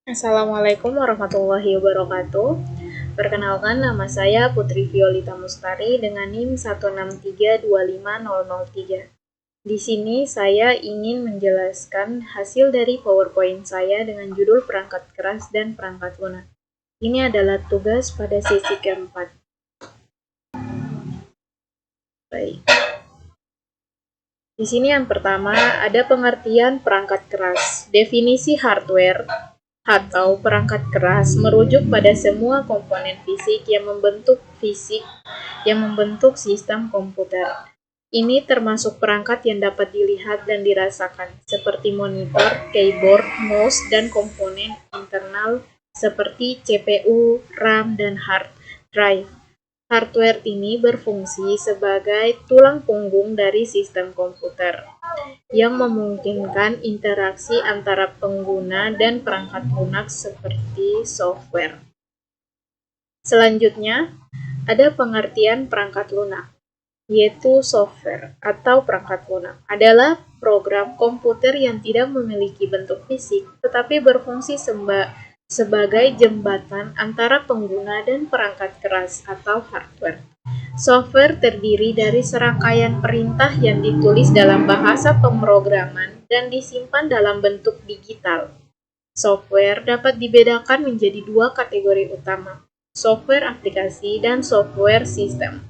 Assalamualaikum warahmatullahi wabarakatuh. Perkenalkan, nama saya Putri Violita Mustari dengan NIM 163250003. Di sini saya ingin menjelaskan hasil dari PowerPoint saya dengan judul perangkat keras dan perangkat lunak. Ini adalah tugas pada sesi keempat. Baik. Di sini yang pertama ada pengertian perangkat keras. Definisi hardware atau perangkat keras merujuk pada semua komponen fisik yang membentuk sistem komputer. Ini termasuk perangkat yang dapat dilihat dan dirasakan, seperti monitor, keyboard, mouse, dan komponen internal seperti CPU, RAM, dan hard drive. Hardware ini berfungsi sebagai tulang punggung dari sistem komputer yang memungkinkan interaksi antara pengguna dan perangkat lunak seperti software. Selanjutnya, ada pengertian perangkat lunak, yaitu software atau perangkat lunak adalah program komputer yang tidak memiliki bentuk fisik, tetapi berfungsi sebagai jembatan antara pengguna dan perangkat keras atau hardware. Software terdiri dari serangkaian perintah yang ditulis dalam bahasa pemrograman dan disimpan dalam bentuk digital. Software dapat dibedakan menjadi dua kategori utama, software aplikasi dan software sistem.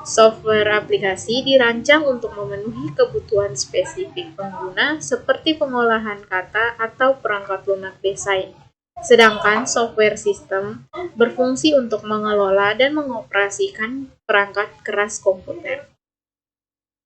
Software aplikasi dirancang untuk memenuhi kebutuhan spesifik pengguna seperti pengolahan kata atau perangkat lunak desain. Sedangkan software sistem berfungsi untuk mengelola dan mengoperasikan perangkat keras komputer.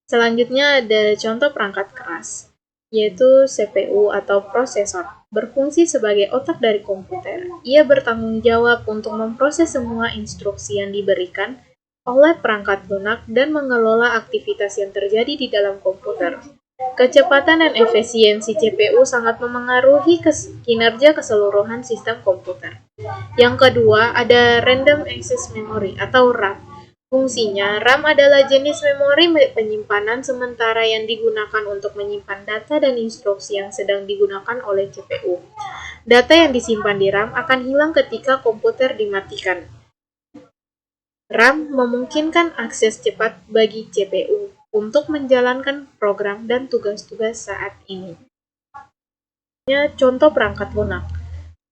Selanjutnya ada contoh perangkat keras, yaitu CPU atau prosesor. Berfungsi sebagai otak dari komputer. Ia bertanggung jawab untuk memproses semua instruksi yang diberikan oleh perangkat lunak dan mengelola aktivitas yang terjadi di dalam komputer. Kecepatan dan efisiensi CPU sangat memengaruhi kinerja keseluruhan sistem komputer. Yang kedua, ada Random Access Memory atau RAM. Fungsinya, RAM adalah jenis memori penyimpanan sementara yang digunakan untuk menyimpan data dan instruksi yang sedang digunakan oleh CPU. Data yang disimpan di RAM akan hilang ketika komputer dimatikan. RAM memungkinkan akses cepat bagi CPU untuk menjalankan program dan tugas-tugas saat ini. Contoh perangkat lunak.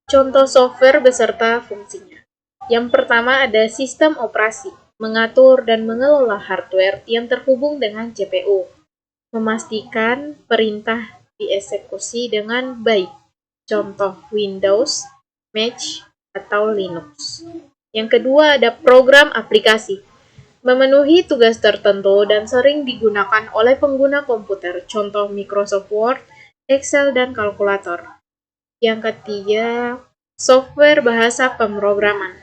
Contoh software beserta fungsinya. Yang pertama ada sistem operasi, mengatur dan mengelola hardware yang terhubung dengan CPU, memastikan perintah dieksekusi dengan baik. Contoh Windows, Mac, atau Linux. Yang kedua ada program aplikasi, memenuhi tugas tertentu dan sering digunakan oleh pengguna komputer, contoh Microsoft Word, Excel, dan kalkulator. Yang ketiga, software bahasa pemrograman.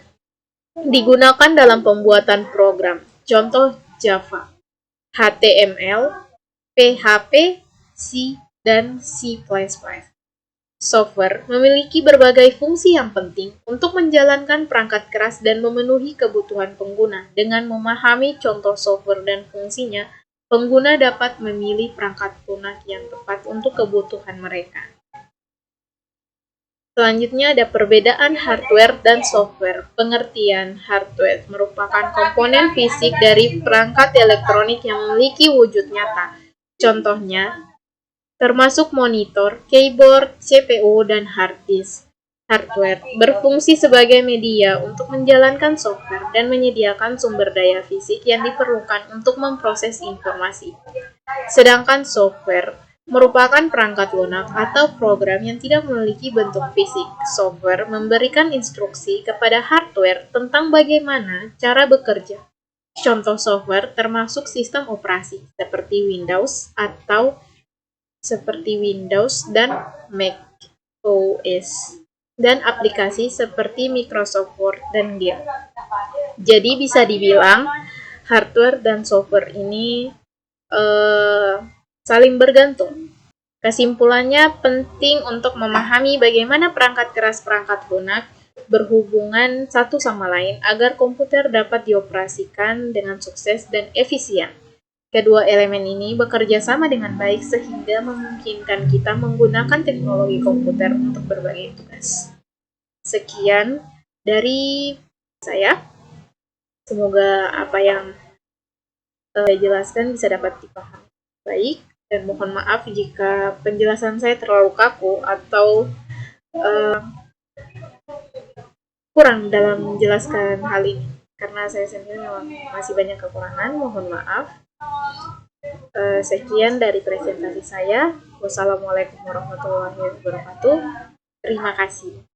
Digunakan dalam pembuatan program, contoh Java, HTML, PHP, C, dan C++. Software memiliki berbagai fungsi yang penting untuk menjalankan perangkat keras dan memenuhi kebutuhan pengguna. Dengan memahami contoh software dan fungsinya, pengguna dapat memilih perangkat lunak yang tepat untuk kebutuhan mereka. Selanjutnya ada perbedaan hardware dan software. Pengertian hardware merupakan komponen fisik dari perangkat elektronik yang memiliki wujud nyata. Contohnya, termasuk monitor, keyboard, CPU, dan hard disk. Hardware berfungsi sebagai media untuk menjalankan software dan menyediakan sumber daya fisik yang diperlukan untuk memproses informasi. Sedangkan software merupakan perangkat lunak atau program yang tidak memiliki bentuk fisik. Software memberikan instruksi kepada hardware tentang bagaimana cara bekerja. Contoh software termasuk sistem operasi seperti Windows dan Mac OS, dan aplikasi seperti Microsoft Word dan Gear. Jadi bisa dibilang hardware dan software ini saling bergantung. Kesimpulannya, penting untuk memahami bagaimana perangkat keras perangkat lunak berhubungan satu sama lain agar komputer dapat dioperasikan dengan sukses dan efisien. Kedua elemen ini bekerja sama dengan baik sehingga memungkinkan kita menggunakan teknologi komputer untuk berbagai tugas. Sekian dari saya. Semoga apa yang saya jelaskan bisa dapat dipahami baik, dan mohon maaf jika penjelasan saya terlalu kaku atau kurang dalam menjelaskan hal ini, karena saya sendiri memang masih banyak kekurangan. Mohon maaf. Sekian dari presentasi saya. Wassalamualaikum warahmatullahi wabarakatuh. Terima kasih.